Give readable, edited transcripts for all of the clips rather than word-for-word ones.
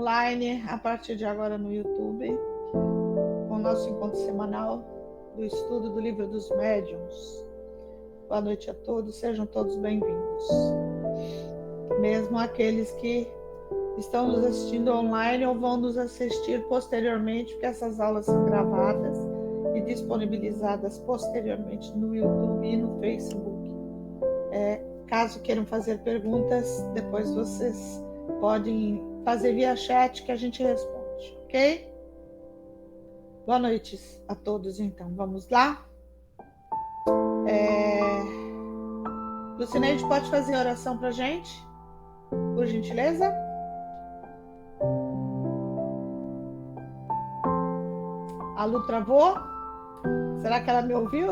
online a partir de agora no YouTube, com o nosso encontro semanal do estudo do Livro dos Médiuns. Boa noite a todos, sejam todos bem-vindos. Mesmo aqueles que estão nos assistindo online ou vão nos assistir posteriormente, porque essas aulas são gravadas e disponibilizadas posteriormente no YouTube e no Facebook. Caso queiram fazer perguntas, depois vocês podem fazer via chat que a gente responde, ok? Boa noite a todos, então. Vamos lá? Lucineide, pode fazer a oração para a gente? Por gentileza? A Lu travou? Será que ela me ouviu?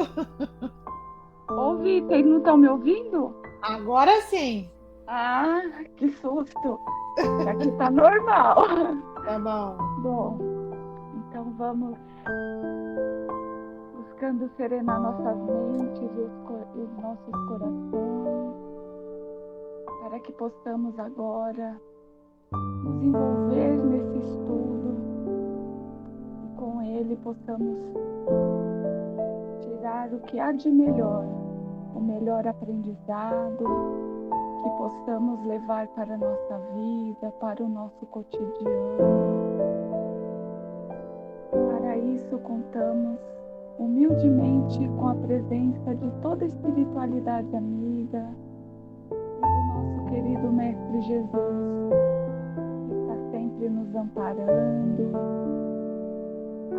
Ouvi, vocês não estão me ouvindo? Agora sim. Ah, que susto. Aqui tá normal. Tá bom. Bom, então vamos buscando serenar nossas mentes e os nossos corações, para que possamos agora nos envolver nesse estudo e com ele possamos tirar o que há de melhor, o melhor aprendizado, que possamos levar para a nossa vida, para o nosso cotidiano. Para isso, contamos humildemente com a presença de toda a espiritualidade amiga e do nosso querido Mestre Jesus, que está sempre nos amparando,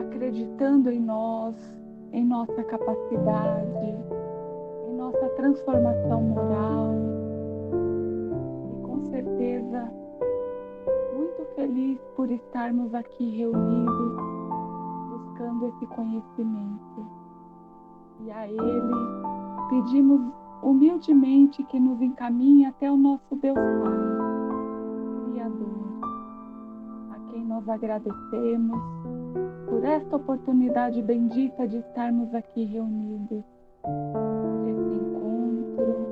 acreditando em nós, em nossa capacidade, em nossa transformação moral. Com certeza, muito feliz por estarmos aqui reunidos, buscando esse conhecimento. E a Ele pedimos humildemente que nos encaminhe até o nosso Deus Pai, Criador, a quem nós agradecemos por esta oportunidade bendita de estarmos aqui reunidos, por esse encontro,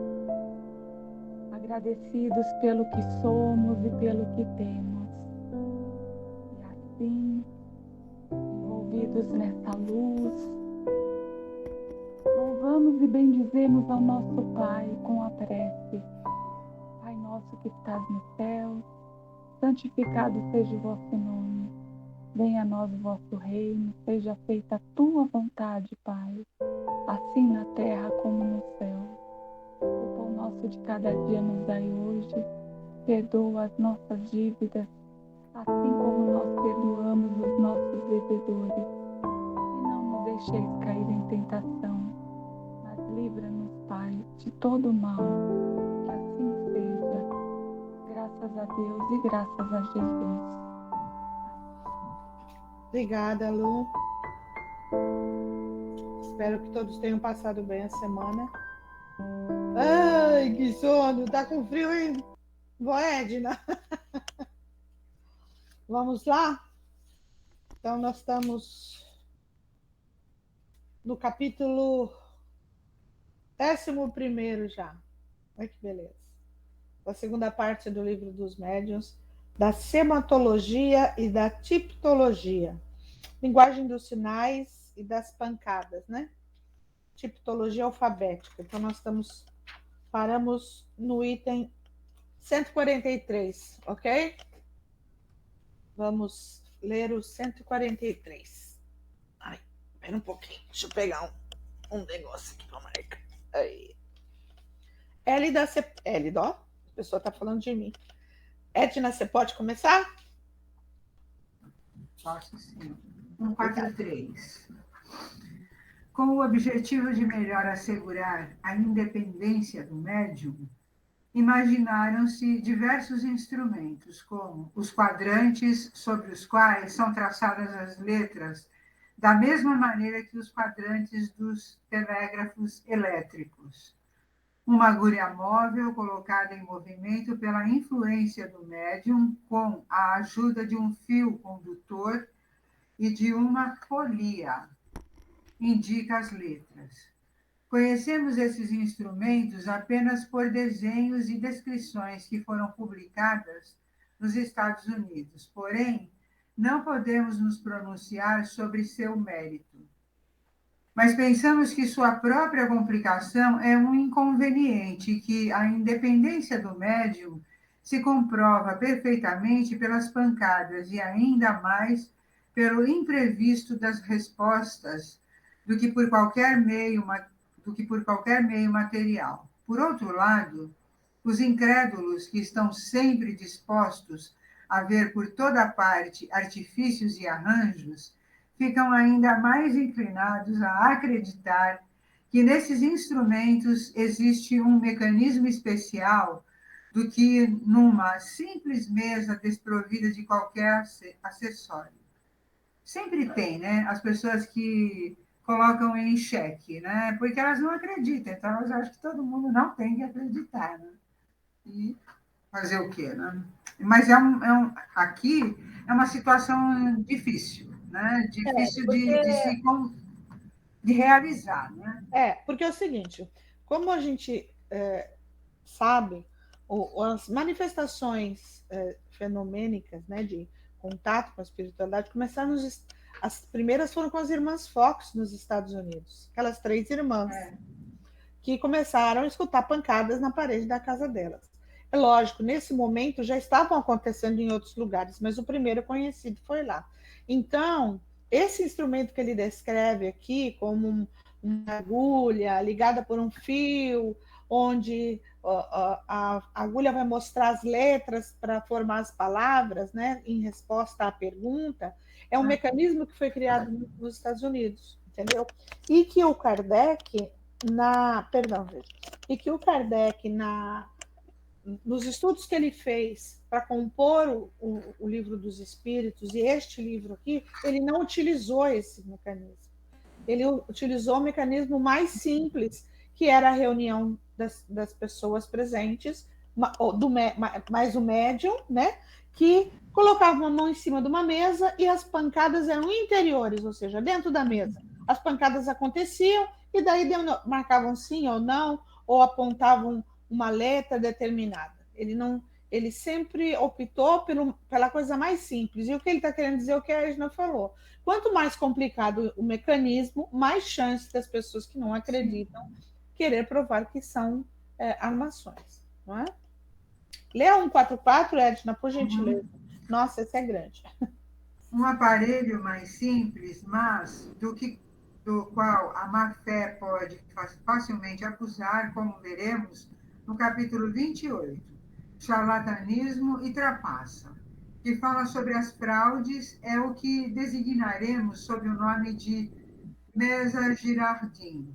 agradecidos pelo que somos e pelo que temos. E assim, envolvidos nessa luz, louvamos e bendizemos ao nosso Pai com a prece. Pai nosso que estás no céu, santificado seja o vosso nome. Venha a nós o vosso reino, seja feita a tua vontade, Pai, assim na terra como no céu. O pão nosso de cada dia nos dai hoje, perdoa as nossas dívidas, assim como nós perdoamos os nossos devedores. E não nos deixeis cair em tentação, mas livra-nos, Pai, de todo mal. Que assim seja, graças a Deus e graças a Jesus. Obrigada, Lu. Espero que todos tenham passado bem a semana. Ai, que sono! Tá com frio, hein, vó Edna? Vamos lá? Então, nós estamos no capítulo 11º já. Olha que beleza. A segunda parte do Livro dos Médiuns, da sematologia e da tipologia. Linguagem dos sinais e das pancadas, né? Tipologia alfabética. Então, nós paramos no item 143, ok? Vamos ler o 143. Ai, espera um pouquinho. Deixa eu pegar um negócio aqui para marcar. Aí. Elida, ó. A pessoa está falando de mim. Edna, você pode começar? Posso sim. 143. Com o objetivo de melhor assegurar a independência do médium, imaginaram-se diversos instrumentos, como os quadrantes sobre os quais são traçadas as letras, da mesma maneira que os quadrantes dos telégrafos elétricos. Uma agulha móvel colocada em movimento pela influência do médium, com a ajuda de um fio condutor e de uma folia, indica as letras. Conhecemos esses instrumentos apenas por desenhos e descrições que foram publicadas nos Estados Unidos. Porém, não podemos nos pronunciar sobre seu mérito. Mas pensamos que sua própria complicação é um inconveniente e que a independência do médium se comprova perfeitamente pelas pancadas e ainda mais pelo imprevisto das respostas do que por qualquer meio material. Por outro lado, os incrédulos que estão sempre dispostos a ver por toda parte artifícios e arranjos, ficam ainda mais inclinados a acreditar que nesses instrumentos existe um mecanismo especial do que numa simples mesa desprovida de qualquer acessório. Sempre tem, né? As pessoas que colocam em xeque, né? Porque elas não acreditam, então elas acham que todo mundo não tem que acreditar, né? E fazer o quê, né? Mas aqui é uma situação difícil, né? Difícil de realizar, né? Porque é o seguinte, como a gente sabe, as manifestações fenomênicas, né, de contato com a espiritualidade começaram as primeiras foram com as irmãs Fox nos Estados Unidos, aquelas 3 irmãs que começaram a escutar pancadas na parede da casa delas. É lógico, nesse momento já estavam acontecendo em outros lugares, mas o primeiro conhecido foi lá. Então, esse instrumento que ele descreve aqui como uma agulha ligada por um fio, onde a agulha vai mostrar as letras para formar as palavras, né, em resposta à pergunta, é um mecanismo que foi criado nos Estados Unidos, entendeu? E que o Kardec nos estudos que ele fez para compor o livro dos Espíritos, e este livro aqui, ele não utilizou esse mecanismo. Ele utilizou o mecanismo mais simples, que era a reunião das pessoas presentes, mais o médium, né, que colocava uma mão em cima de uma mesa e as pancadas eram interiores, ou seja, dentro da mesa. As pancadas aconteciam e daí marcavam sim ou não, ou apontavam uma letra determinada. Ele sempre optou pela coisa mais simples. E o que ele está querendo dizer é o que a Edna falou. Quanto mais complicado o mecanismo, mais chance das pessoas que não acreditam querer provar que são armações. Não é? Lê a 144, Edna, por gentileza. Nossa, esse é grande. Um aparelho mais simples, mas do qual a má-fé pode facilmente abusar, como veremos no capítulo 28, charlatanismo e trapaça, que fala sobre as fraudes, é o que designaremos sob o nome de mesa Girardin,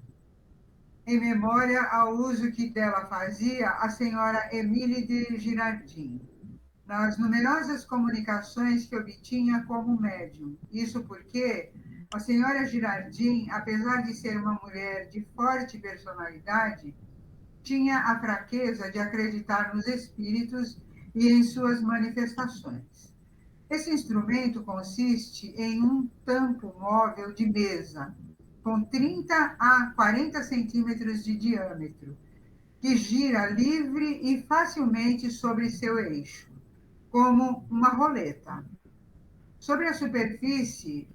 em memória ao uso que dela fazia a senhora Émile de Girardin, nas numerosas comunicações que obtinha como médium. Isso porque a senhora Girardin, apesar de ser uma mulher de forte personalidade, tinha a fraqueza de acreditar nos espíritos e em suas manifestações. Esse instrumento consiste em um tampo móvel de mesa, com 30 a 40 centímetros de diâmetro, que gira livre e facilmente sobre seu eixo, como uma roleta. Sobre a superfície,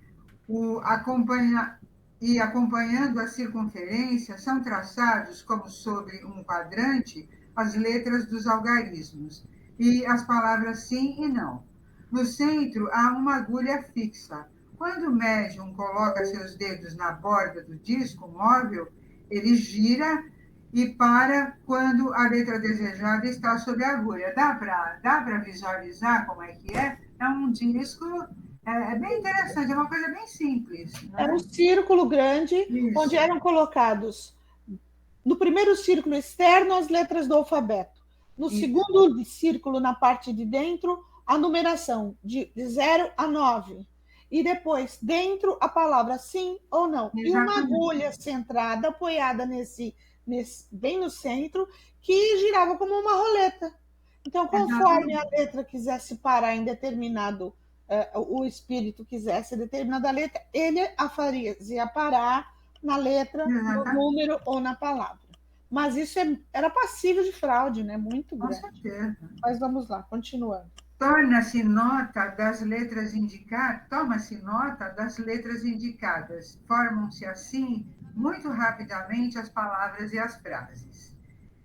acompanhando a circunferência, são traçados, como sobre um quadrante, as letras dos algarismos e as palavras sim e não. No centro, há uma agulha fixa. Quando o médium coloca seus dedos na borda do disco móvel, ele gira e para quando a letra desejada está sobre a agulha. Dá para visualizar como é que é? É um disco, é bem interessante, é uma coisa bem simples. Né? Era um círculo grande, isso, onde eram colocados, no primeiro círculo externo, as letras do alfabeto. No isso, segundo círculo, na parte de dentro, a numeração de 0 a 9. E depois, dentro, a palavra sim ou não. Exatamente. E uma agulha centrada, apoiada bem no centro, que girava como uma roleta. Então, conforme a letra quisesse parar em determinado, o espírito quisesse determinada letra, ele a fazia parar na letra, no número ou na palavra. Mas isso era passível de fraude, né? Muito grande. Com certeza. Mas vamos lá, continuando. Torna-se nota das letras indicadas, toma-se nota das letras indicadas. Formam-se assim, muito rapidamente, as palavras e as frases.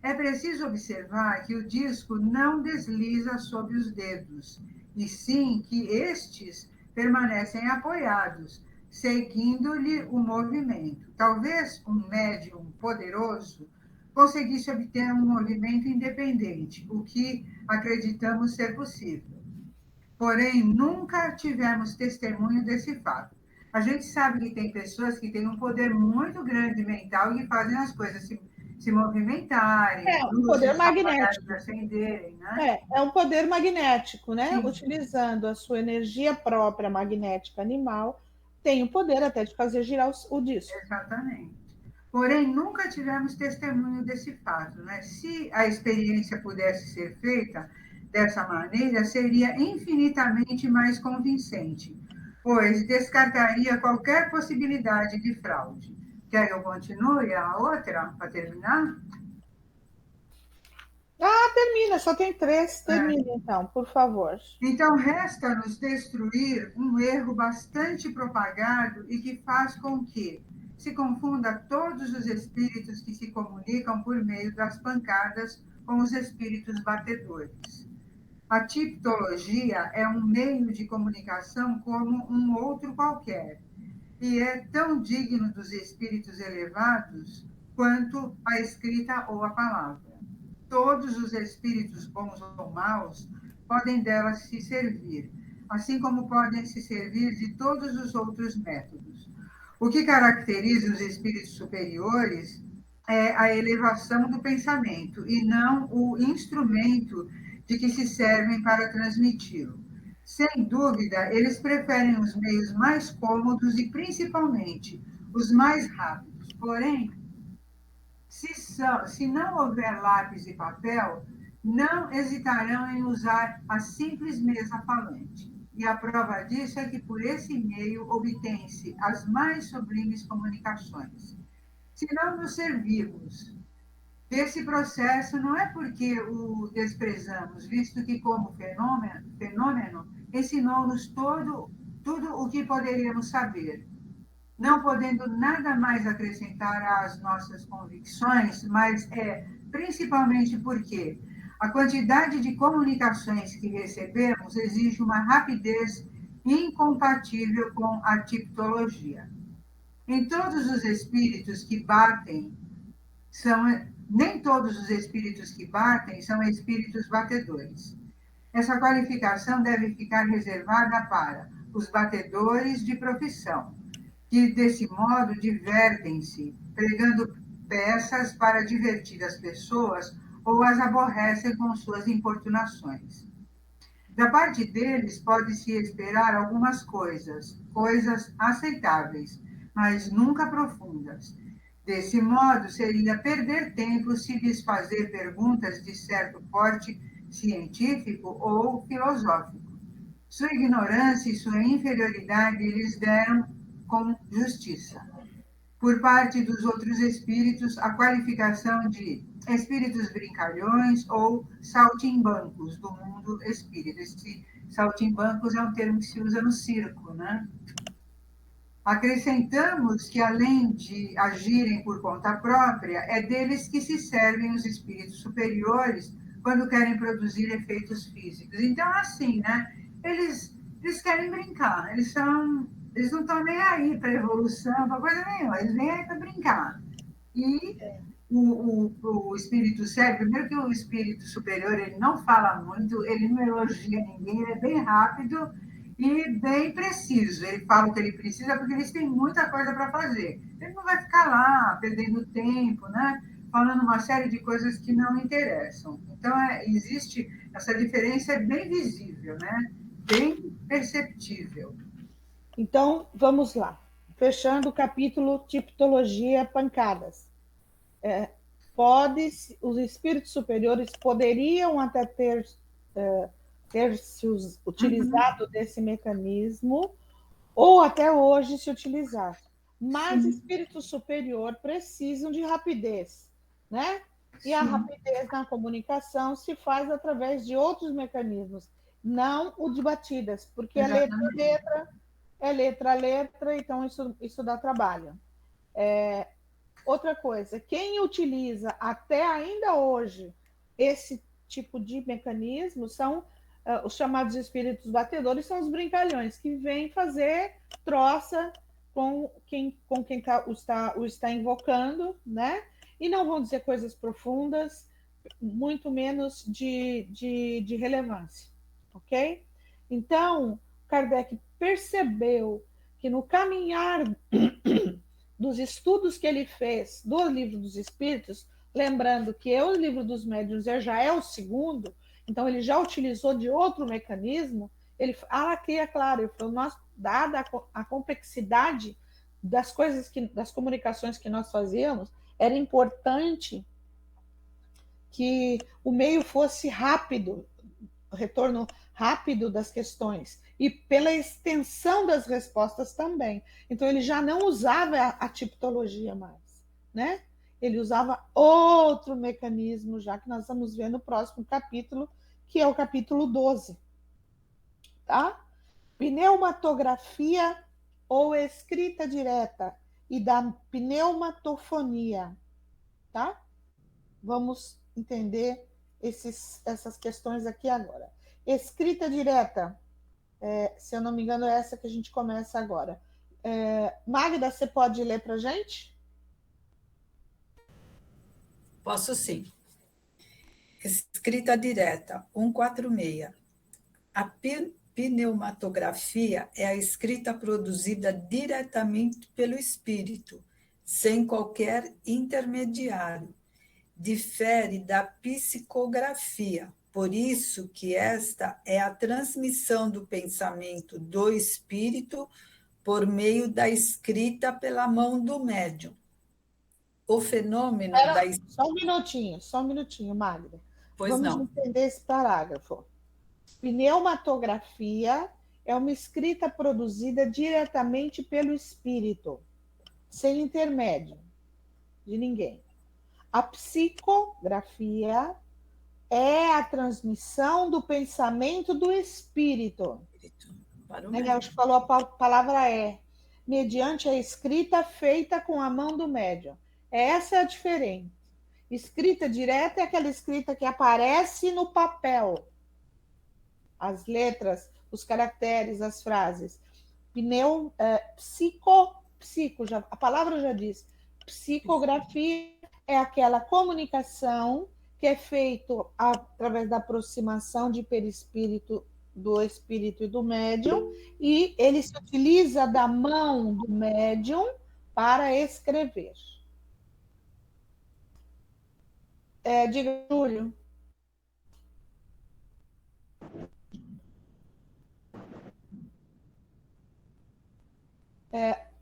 É preciso observar que o disco não desliza sob os dedos, e sim que estes permanecem apoiados, seguindo-lhe o movimento. Talvez um médium poderoso conseguisse obter um movimento independente, o que acreditamos ser possível. Porém, nunca tivemos testemunho desse fato. A gente sabe que tem pessoas que têm um poder muito grande mental e que fazem as coisas se movimentarem, É um poder luzes apagadas magnético. acenderem, né? É um poder magnético, né? Sim, Utilizando a sua energia própria magnética animal, tem o poder até de fazer girar o disco. exatamente. Porém, nunca tivemos testemunho desse fato, né? Se a experiência pudesse ser feita dessa maneira, seria infinitamente mais convincente, pois descartaria qualquer possibilidade de fraude. Quer que eu continue a outra, para terminar? Ah, termina, só tem 3. É. Termina então, por favor. Então, resta-nos destruir um erro bastante propagado e que faz com que se confunda todos os espíritos que se comunicam por meio das pancadas com os espíritos batedores. A tipologia é um meio de comunicação como um outro qualquer, e é tão digno dos espíritos elevados quanto a escrita ou a palavra. Todos os espíritos bons ou maus podem dela se servir, assim como podem se servir de todos os outros métodos. O que caracteriza os espíritos superiores é a elevação do pensamento e não o instrumento de que se servem para transmiti-lo. Sem dúvida, eles preferem os meios mais cômodos e, principalmente, os mais rápidos. Porém, se não houver lápis e papel, não hesitarão em usar a simples mesa falante. E a prova disso é que por esse meio obtém-se as mais sublimes comunicações. Se não nos servirmos desse processo, não é porque o desprezamos, visto que, como fenômeno ensinou-nos tudo o que poderíamos saber, não podendo nada mais acrescentar às nossas convicções, mas é principalmente porque a quantidade de comunicações que recebemos exige uma rapidez incompatível com a tipologia. Em todos os espíritos que batem, nem todos os espíritos que batem são espíritos batedores. Essa qualificação deve ficar reservada para os batedores de profissão, que desse modo divertem-se, pregando peças para divertir as pessoas ou as aborrecem com suas importunações. Da parte deles pode-se esperar algumas coisas aceitáveis, mas nunca profundas. Desse modo, seria perder tempo se lhes fazer perguntas de certo porte científico ou filosófico. Sua ignorância e sua inferioridade lhes deram com justiça. Por parte dos outros espíritos, a qualificação de espíritos brincalhões ou saltimbancos do mundo espírita. Esse saltimbancos é um termo que se usa no circo, né? Acrescentamos que, além de agirem por conta própria, é deles que se servem os espíritos superiores quando querem produzir efeitos físicos. Então, assim, né? Eles querem brincar, eles não estão nem aí para evolução, para coisa nenhuma, eles vêm aí para brincar. E o espírito sério, primeiro que o espírito superior, ele não fala muito, ele não elogia ninguém, ele é bem rápido e bem preciso. Ele fala o que ele precisa porque eles têm muita coisa para fazer. Ele não vai ficar lá perdendo tempo, né? Falando uma série de coisas que não interessam. Então, existe essa diferença, é bem visível, né? Bem perceptível. Então, vamos lá. Fechando o capítulo Tipologia Pancadas. Os espíritos superiores poderiam até ter se utilizado desse mecanismo, ou até hoje se utilizar. Mas espíritos superior precisam de rapidez, né? E a rapidez na comunicação se faz através de outros mecanismos. não o de batidas, porque Exatamente. é letra a letra, então isso dá trabalho. Outra coisa, quem utiliza até ainda hoje esse tipo de mecanismo são os chamados espíritos batedores, são os brincalhões, que vêm fazer troça com quem o está invocando, né? E não vão dizer coisas profundas, muito menos de relevância, ok? Então, Kardec percebeu que no caminhar dos estudos que ele fez do Livro dos Espíritos, lembrando que o Livro dos Médiuns já é o segundo, então ele já utilizou de outro mecanismo, ele aqui é claro, ele falou, dada a complexidade das coisas das comunicações que nós fazíamos, era importante que o meio fosse rápido, retorno rápido das questões e pela extensão das respostas também. Então ele já não usava a tipologia mais, né? Ele usava outro mecanismo, já que nós vamos ver no próximo capítulo, que é o capítulo 12, tá? Pneumatografia ou escrita direta e da pneumatofonia, tá? Vamos entender essas questões aqui agora. Escrita direta, se eu não me engano, é essa que a gente começa agora. Magda, você pode ler para a gente? Posso sim. Escrita direta, 146. A pneumatografia é a escrita produzida diretamente pelo espírito, sem qualquer intermediário. Difere da psicografia, por isso que esta é a transmissão do pensamento do espírito por meio da escrita pela mão do médium. O fenômeno da... Só um minutinho, Magda. Pois Vamos não. entender esse parágrafo. Pneumatografia é uma escrita produzida diretamente pelo espírito, sem intermédio de ninguém. A psicografia é a transmissão do pensamento do espírito. Acho que falou a palavra mediante a escrita feita com a mão do médium. Essa é a diferença. Escrita direta é aquela escrita que aparece no papel. As letras, os caracteres, as frases. A palavra já diz. Psicografia é aquela comunicação que é feita através da aproximação de perispírito do espírito e do médium, e ele se utiliza da mão do médium para escrever. Diga, Júlio.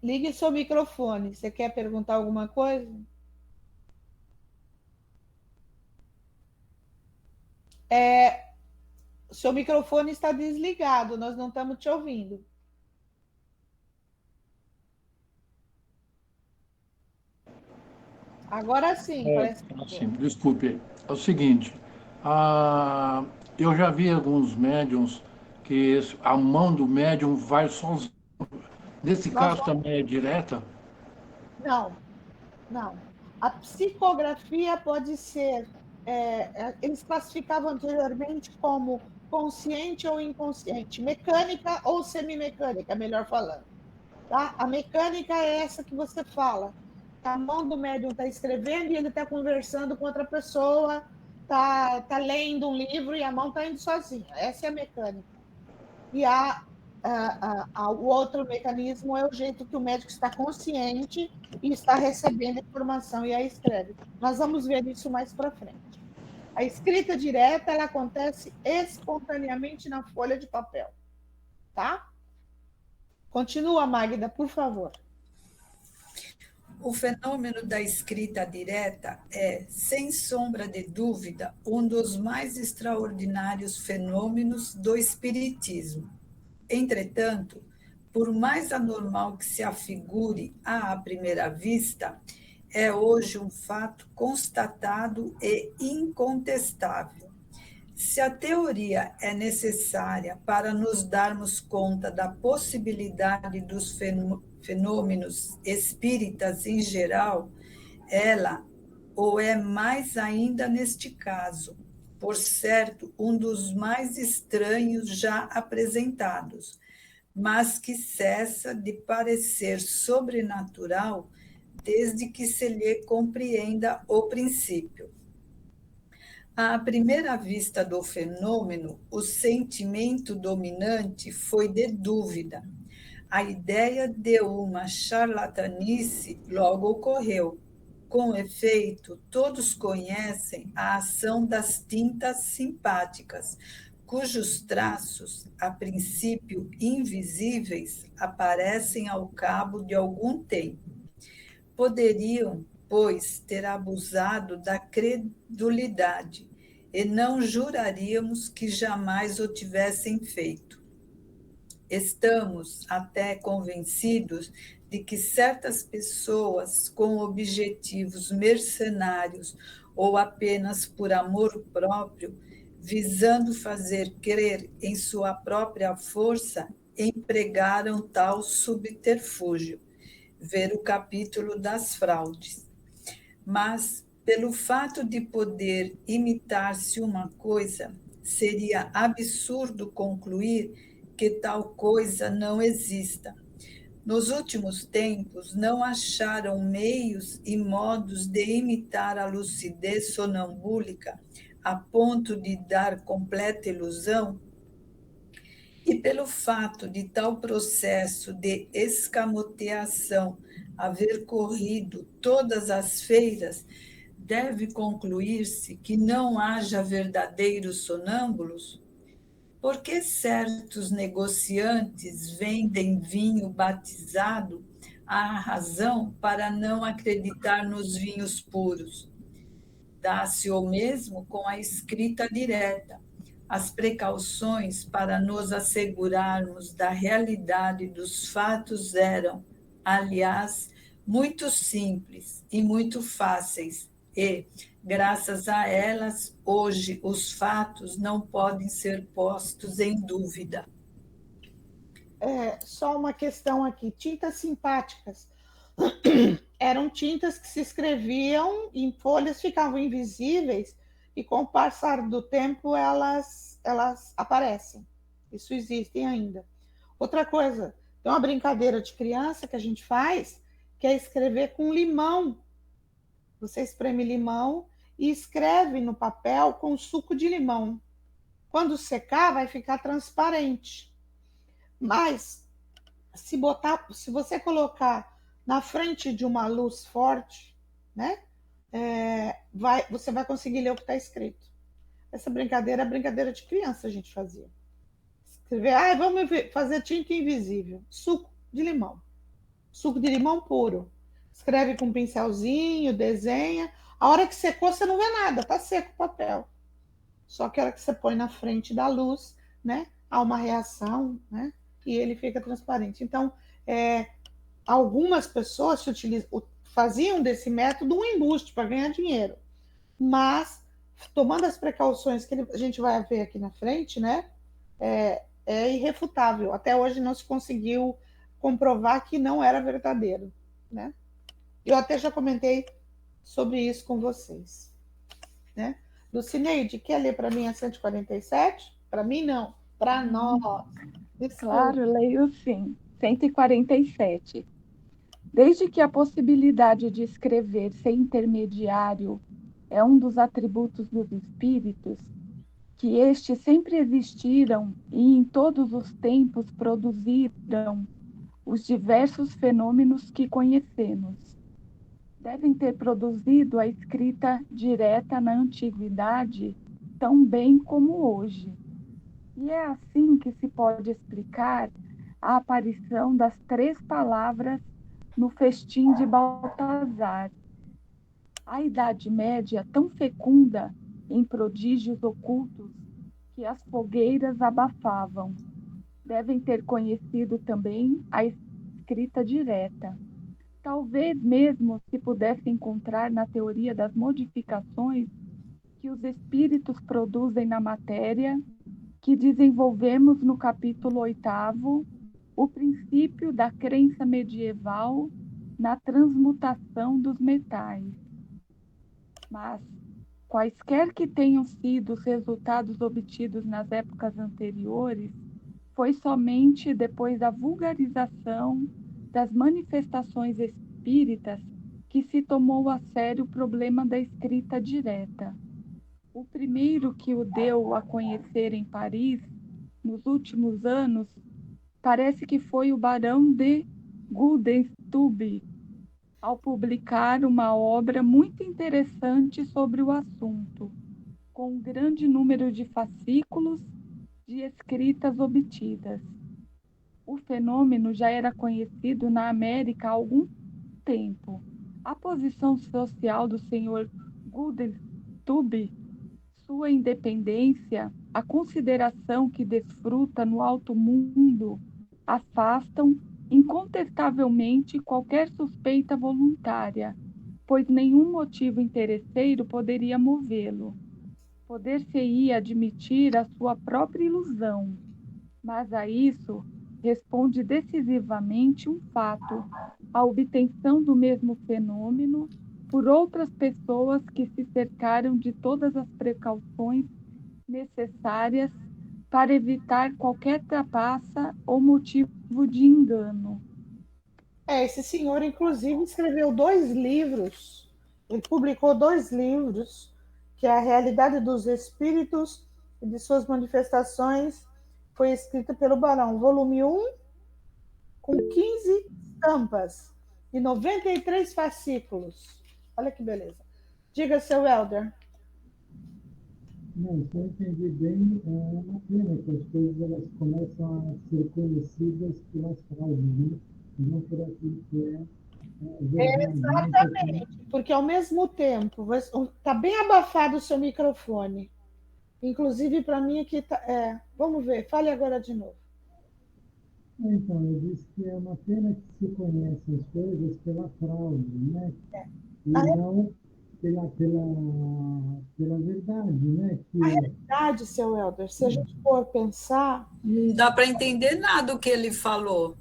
Ligue seu microfone. Você quer perguntar alguma coisa? Seu microfone está desligado, nós não estamos te ouvindo. Agora sim, parece que... Sim, desculpe. É o seguinte, eu já vi alguns médiums que a mão do médium vai sozinho. Nesse caso também é direta? Não. A psicografia pode ser... eles classificavam anteriormente como consciente ou inconsciente, mecânica ou semimecânica, melhor falando. Tá? A mecânica é essa que você fala. A mão do médium está escrevendo e ele está conversando com outra pessoa, está lendo um livro e a mão está indo sozinha. Essa é a mecânica. E o outro mecanismo é o jeito que o médico está consciente e está recebendo informação e a escreve. Nós vamos ver isso mais para frente. A escrita direta, ela acontece espontaneamente na folha de papel. Tá? Continua, Magda, por favor. O fenômeno da escrita direta é, sem sombra de dúvida, um dos mais extraordinários fenômenos do espiritismo. Entretanto, por mais anormal que se afigure à primeira vista, é hoje um fato constatado e incontestável. Se a teoria é necessária para nos darmos conta da possibilidade dos fenômenos espíritas em geral, ela ou é mais ainda neste caso, por certo, um dos mais estranhos já apresentados, mas que cessa de parecer sobrenatural desde que se lhe compreenda o princípio. À primeira vista do fenômeno, o sentimento dominante foi de dúvida. A ideia de uma charlatanice logo ocorreu. Com efeito, todos conhecem a ação das tintas simpáticas, cujos traços, a princípio invisíveis, aparecem ao cabo de algum tempo. Poderiam, pois, ter abusado da credulidade, e não juraríamos que jamais o tivessem feito. Estamos até convencidos de que certas pessoas, com objetivos mercenários ou apenas por amor próprio, visando fazer crer em sua própria força, empregaram tal subterfúgio. Ver o capítulo das fraudes. Mas, pelo fato de poder imitar-se uma coisa, seria absurdo concluir que tal coisa não exista. Nos últimos tempos, não acharam meios e modos de imitar a lucidez sonambúlica a ponto de dar completa ilusão? E pelo fato de tal processo de escamoteação haver corrido todas as feiras, deve concluir-se que não haja verdadeiros sonâmbulos? Por que certos negociantes vendem vinho batizado à razão para não acreditar nos vinhos puros? Dá-se o mesmo com a escrita direta. As precauções para nos assegurarmos da realidade dos fatos eram, aliás, muito simples e muito fáceis, e, graças a elas, hoje os fatos não podem ser postos em dúvida. Só uma questão aqui: tintas simpáticas eram tintas que se escreviam em folhas, ficavam invisíveis, e com o passar do tempo elas aparecem. Isso existe ainda. Outra coisa, tem uma brincadeira de criança que a gente faz, que é escrever com limão. Você espreme limão e escreve no papel com suco de limão. Quando secar, vai ficar transparente. Mas se você colocar na frente de uma luz forte, né, você vai conseguir ler o que está escrito. Essa brincadeira é brincadeira de criança, a gente fazia. Escrever, vamos fazer tinta invisível. Suco de limão puro. Escreve com um pincelzinho, desenha. A hora que secou, você não vê nada, tá seco o papel. Só que a hora que você põe na frente da luz, né, há uma reação, né, e ele fica transparente. Então, algumas pessoas faziam desse método um embuste para ganhar dinheiro. Mas, tomando as precauções que a gente vai ver aqui na frente, né, é irrefutável. Até hoje não se conseguiu comprovar que não era verdadeiro, né? Eu até já comentei sobre isso com vocês, né? Lucineide, quer ler para mim a 147? Para mim, não. Para nós. Desculpa. Claro, leio sim. 147. Desde que a possibilidade de escrever sem intermediário é um dos atributos dos espíritos, que estes sempre existiram e em todos os tempos produziram os diversos fenômenos que conhecemos. Devem ter produzido a escrita direta na antiguidade tão bem como hoje. E é assim que se pode explicar a aparição das 3 palavras no festim de Baltazar. A Idade Média, tão fecunda em prodígios ocultos que as fogueiras abafavam, devem ter conhecido também a escrita direta. Talvez mesmo se pudesse encontrar na teoria das modificações que os espíritos produzem na matéria, que desenvolvemos no capítulo 8º, o princípio da crença medieval na transmutação dos metais. Mas, quaisquer que tenham sido os resultados obtidos nas épocas anteriores, foi somente depois da vulgarização das manifestações espíritas que se tomou a sério o problema da escrita direta. O primeiro que o deu a conhecer em Paris, nos últimos anos, parece que foi o Barão de Gudenstube, ao publicar uma obra muito interessante sobre o assunto, com um grande número de fascículos de escritas obtidas. O fenômeno já era conhecido na América há algum tempo. A posição social do Sr. Gudenstube, sua independência, a consideração que desfruta no alto mundo, afastam incontestavelmente qualquer suspeita voluntária, pois nenhum motivo interesseiro poderia movê-lo. Poder-se-ia admitir a sua própria ilusão, mas a isso responde decisivamente um fato: a obtenção do mesmo fenômeno por outras pessoas que se cercaram de todas as precauções necessárias para evitar qualquer trapaça ou motivo de engano. Esse senhor, inclusive, escreveu 2 livros, ele publicou 2 livros, que é A Realidade dos Espíritos e de Suas Manifestações, foi escrito pelo Barão, volume 1, com 15 estampas e 93 fascículos. Olha que beleza. Diga, seu Helder. Não, se eu entendi bem, é uma pena que as coisas elas começam a ser conhecidas pelas fraudes, né? E não por aquilo que é verdade. Exatamente, porque ao mesmo tempo, está bem abafado o seu microfone. Inclusive, para mim aqui tá. Vamos ver, fale agora de novo. Então, eu disse que é uma pena que se conhece as coisas pela fraude, né? E não pela verdade, né? A realidade, seu Helder, se a gente for pensar. Não dá para entender nada do que ele falou.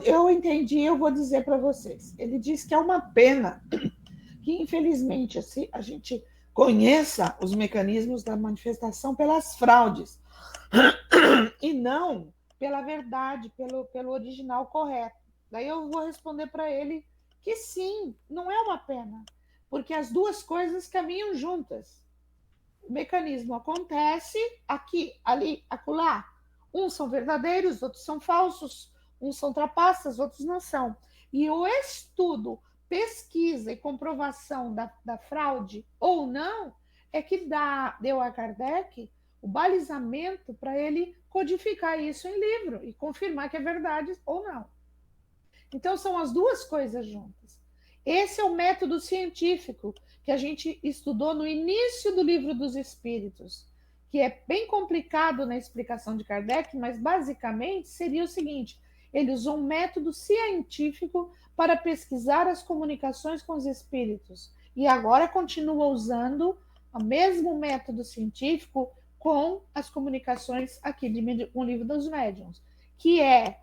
Eu entendi, eu vou dizer para vocês. Ele diz que é uma pena que, infelizmente, assim, a gente conheça os mecanismos da manifestação pelas fraudes e não pela verdade, pelo original correto. Daí eu vou responder para ele que sim, não é uma pena, porque as duas coisas caminham juntas. O mecanismo acontece aqui, ali, acolá. Uns são verdadeiros, outros são falsos, uns são trapaças, outros não são. E o estudo, pesquisa e comprovação da fraude ou não é que deu a Kardec o balizamento para ele codificar isso em livro e confirmar que é verdade ou não. Então, são as duas coisas juntas. Esse é o método científico que a gente estudou no início do Livro dos Espíritos, que é bem complicado na explicação de Kardec, mas basicamente seria o seguinte: ele usou um método científico para pesquisar as comunicações com os espíritos e agora continua usando o mesmo método científico com as comunicações aqui com o Livro dos Médiuns, que é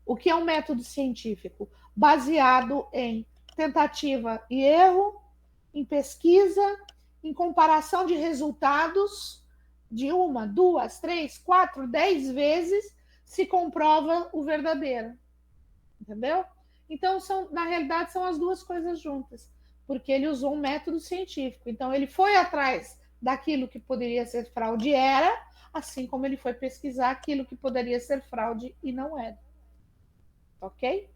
o que é um método científico baseado em tentativa e erro, em pesquisa, em comparação de resultados de 1, 2, 3, 4, 10 vezes se comprova o verdadeiro. Entendeu? Então, na realidade, são as duas coisas juntas, porque ele usou um método científico. Então, ele foi atrás daquilo que poderia ser fraude assim como ele foi pesquisar aquilo que poderia ser fraude e não era. Ok?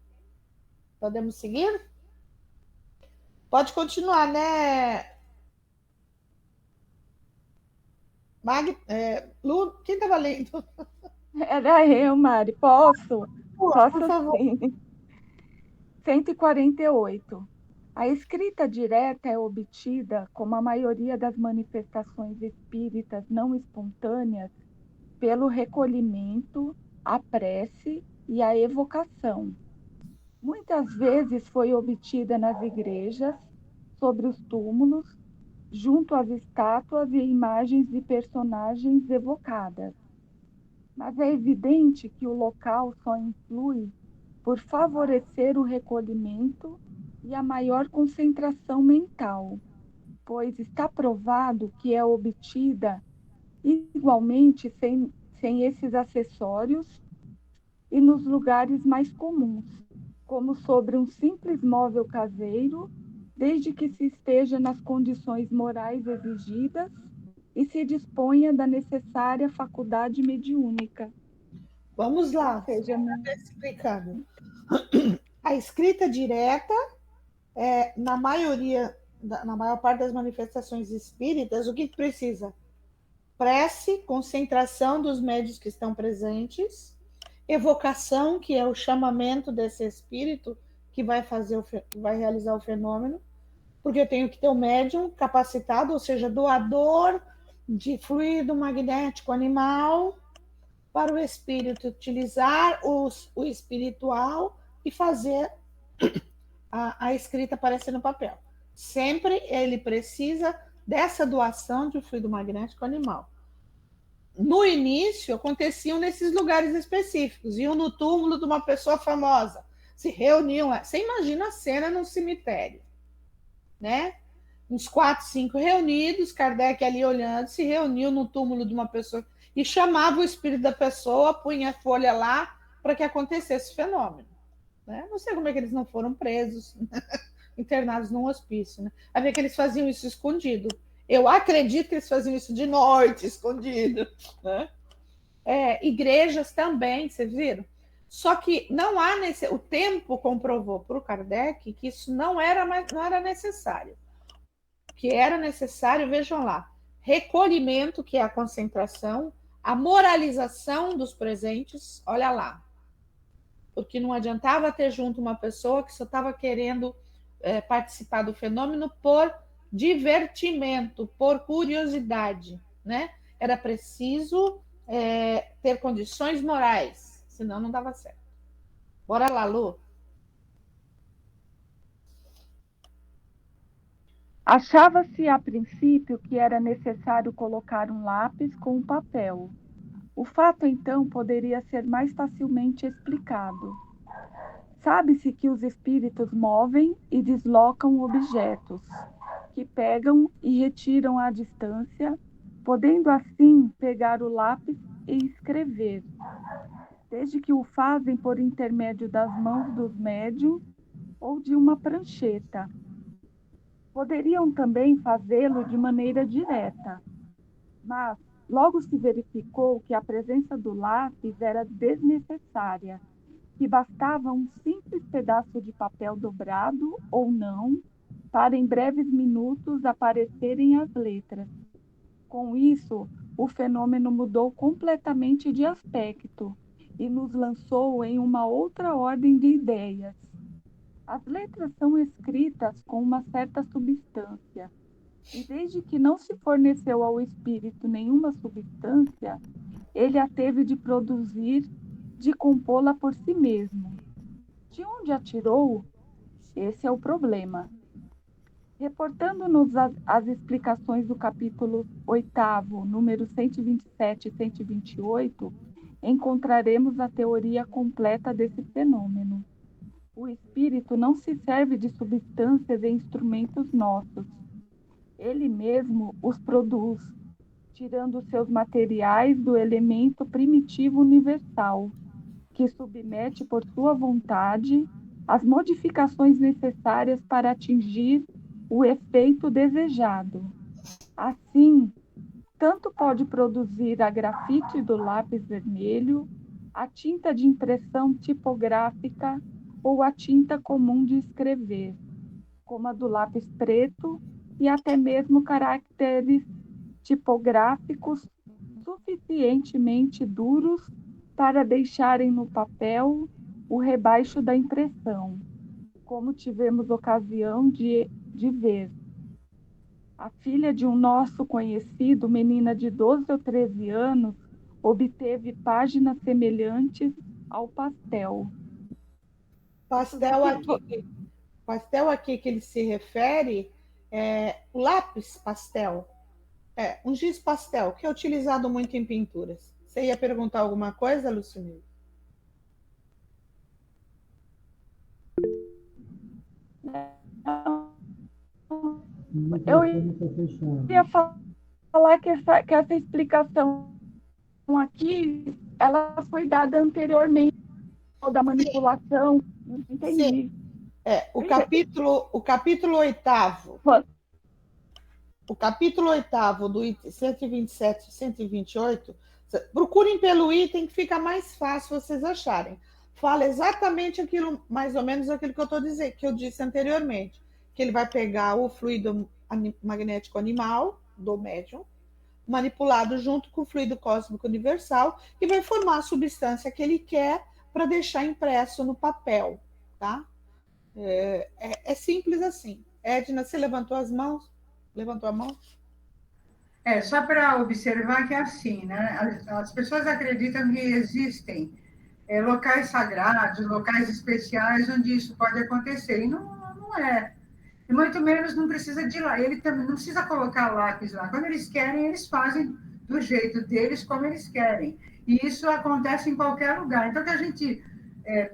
Podemos seguir? Pode continuar, né? Lu, quem estava lendo? Era eu, Mari. Posso? Por favor. Sim. 148. A escrita direta é obtida, como a maioria das manifestações espíritas não espontâneas, pelo recolhimento, a prece e a evocação. Muitas vezes foi obtida nas igrejas, sobre os túmulos, junto às estátuas e imagens de personagens evocadas. Mas é evidente que o local só influi por favorecer o recolhimento e a maior concentração mental, pois está provado que é obtida igualmente sem esses acessórios e nos lugares mais comuns, como sobre um simples móvel caseiro, desde que se esteja nas condições morais exigidas e se disponha da necessária faculdade mediúnica. Vamos lá, Ou seja, explicando. A escrita direta, na maior parte das manifestações espíritas, o que precisa? Prece, concentração dos médiuns que estão presentes, evocação, que é o chamamento desse espírito que vai realizar o fenômeno, porque eu tenho que ter o médium capacitado, ou seja, doador de fluido magnético animal, para o espírito utilizar o espiritual e fazer a escrita aparecer no papel. Sempre ele precisa dessa doação de fluido magnético animal. No início, aconteciam nesses lugares específicos, iam no túmulo de uma pessoa famosa, se reuniam lá. Você imagina a cena num cemitério, né? Uns 4, 5 reunidos, Kardec ali olhando, se reuniu no túmulo de uma pessoa e chamava o espírito da pessoa, punha a folha lá para que acontecesse o fenômeno. Né? Não sei como é que eles não foram presos, internados num hospício. Né? A ver que eles faziam isso escondido. Eu acredito que eles faziam isso de noite, escondido. Né? Igrejas também, vocês viram? Só que não há o tempo comprovou para o Kardec que isso não era necessário. O que era necessário, vejam lá, recolhimento, que é a concentração, a moralização dos presentes, olha lá. Porque não adiantava ter junto uma pessoa que só estava querendo participar do fenômeno por divertimento, por curiosidade, né? Era preciso ter condições morais, senão não dava certo. Bora lá, Lu. Achava-se a princípio que era necessário colocar um lápis com um papel. O fato, então, poderia ser mais facilmente explicado. Sabe-se que os espíritos movem e deslocam objetos, que pegam e retiram à distância, podendo assim pegar o lápis e escrever, desde que o fazem por intermédio das mãos dos médiuns ou de uma prancheta. Poderiam também fazê-lo de maneira direta, mas logo se verificou que a presença do lápis era desnecessária, que bastava um simples pedaço de papel dobrado ou não para em breves minutos aparecerem as letras. Com isso, o fenômeno mudou completamente de aspecto e nos lançou em uma outra ordem de ideias. As letras são escritas com uma certa substância, e desde que não se forneceu ao espírito nenhuma substância, ele a teve de produzir, de compô-la por si mesmo. De onde a tirou? Esse é o problema. Reportando-nos as explicações do capítulo 8º, números 127 e 128, encontraremos a teoria completa desse fenômeno. O espírito não se serve de substâncias e instrumentos nossos. Ele mesmo os produz, tirando seus materiais do elemento primitivo universal, que submete por sua vontade as modificações necessárias para atingir o efeito desejado. Assim, tanto pode produzir a grafite do lápis vermelho, a tinta de impressão tipográfica ou a tinta comum de escrever, como a do lápis preto e até mesmo caracteres tipográficos suficientemente duros para deixarem no papel o rebaixo da impressão, como tivemos ocasião de ver. A filha de um nosso conhecido, menina de 12 ou 13 anos, obteve páginas semelhantes ao pastel. Pastel aqui que ele se refere O lápis pastel, um giz pastel, que é utilizado muito em pinturas. Você ia perguntar alguma coisa, Lucimil? Eu ia falar que essa explicação aqui, ela foi dada anteriormente, da manipulação. Entendi. Sim. O capítulo 8º. O capítulo 8º do item 127 e 128, procurem pelo item que fica mais fácil vocês acharem. Fala exatamente aquilo, mais ou menos aquilo que eu estou dizendo, que eu disse anteriormente, que ele vai pegar o fluido magnético animal do médium, manipulado junto com o fluido cósmico universal, e vai formar a substância que ele quer para deixar impresso no papel, tá? É simples assim. Edna, você levantou as mãos? Levantou a mão? Só para observar que é assim, né? As pessoas acreditam que existem locais sagrados, locais especiais onde isso pode acontecer, e não é. E muito menos não precisa de lá. Ele também não precisa colocar lápis lá. Quando eles querem, eles fazem do jeito deles, como eles querem. E isso acontece em qualquer lugar. Então, que a gente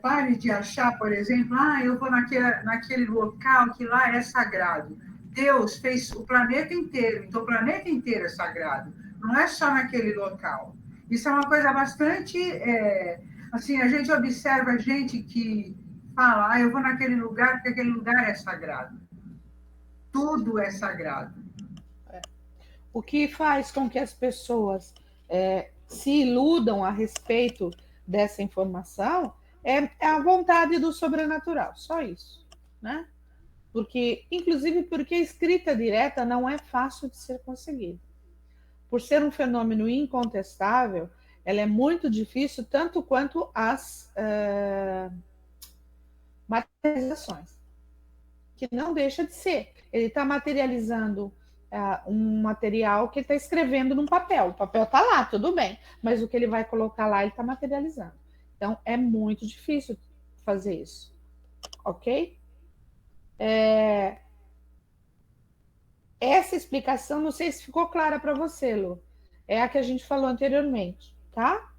pare de achar, por exemplo, eu vou naquele local que lá é sagrado. Deus fez o planeta inteiro, então o planeta inteiro é sagrado. Não é só naquele local. Isso é uma coisa bastante... assim, a gente observa gente que fala, eu vou naquele lugar porque aquele lugar é sagrado. Tudo é sagrado. O que faz com que as pessoas se iludam a respeito dessa informação é a vontade do sobrenatural, só isso, né? Inclusive porque a escrita direta não é fácil de ser conseguida. Por ser um fenômeno incontestável, ela é muito difícil, tanto quanto as materializações, que não deixa de ser. Ele está materializando um material que ele está escrevendo num papel. O papel está lá, tudo bem, mas o que ele vai colocar lá, ele está materializando. Então, é muito difícil fazer isso, ok? Essa explicação, não sei se ficou clara para você, Lu, é a que a gente falou anteriormente, tá?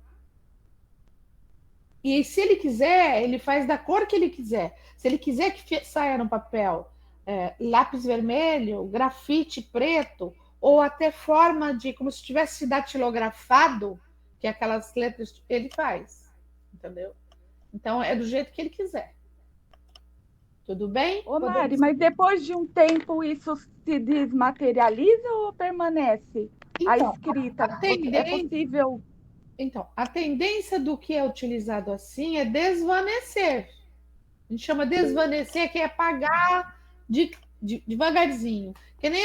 E se ele quiser, ele faz da cor que ele quiser. Se ele quiser que saia no papel lápis vermelho, grafite preto, ou até forma de, como se tivesse datilografado, que é aquelas letras, ele faz, entendeu? Então, é do jeito que ele quiser. Tudo bem? Ô, Mari, mas depois de um tempo isso se desmaterializa ou permanece a escrita? É possível? Então, a tendência do que é utilizado assim é desvanecer. A gente chama desvanecer, que é apagar devagarzinho. Que nem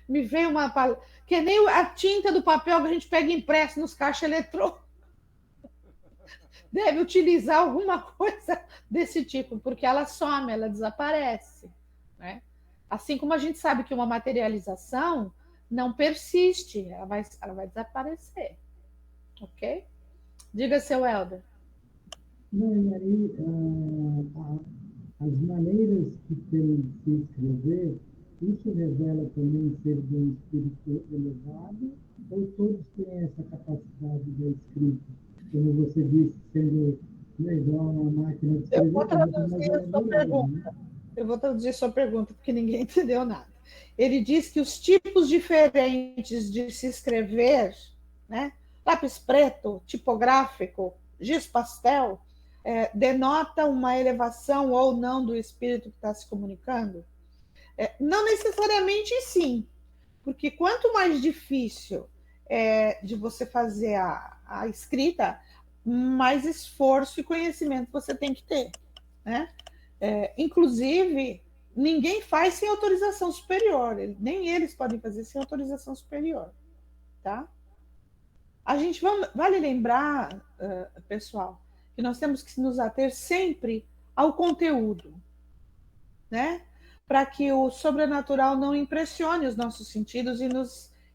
me veio uma palavra, que nem a tinta do papel que a gente pega impresso nos caixas eletrônicos. Deve utilizar alguma coisa desse tipo, porque ela some, ela desaparece, né? Assim como a gente sabe que uma materialização não persiste, ela vai desaparecer, ok? Diga, seu Helder. Não, e aí, as maneiras que tem de se escrever, isso revela também ser de um espírito elevado, ou todos têm essa capacidade da escrita? Como você disse, sendo igual uma máquina de escrever. Eu vou traduzir sua pergunta, porque ninguém entendeu nada. Ele diz que os tipos diferentes de se escrever, né? Lápis preto, tipográfico, giz pastel, denota uma elevação ou não do espírito que está se comunicando? Não necessariamente sim, porque quanto mais difícil de você fazer a escrita, mais esforço e conhecimento você tem que ter, né? Inclusive, ninguém faz sem autorização superior, nem eles podem fazer sem autorização superior, tá? A gente vale lembrar, pessoal, que nós temos que nos ater sempre ao conteúdo, né? Para que o sobrenatural não impressione os nossos sentidos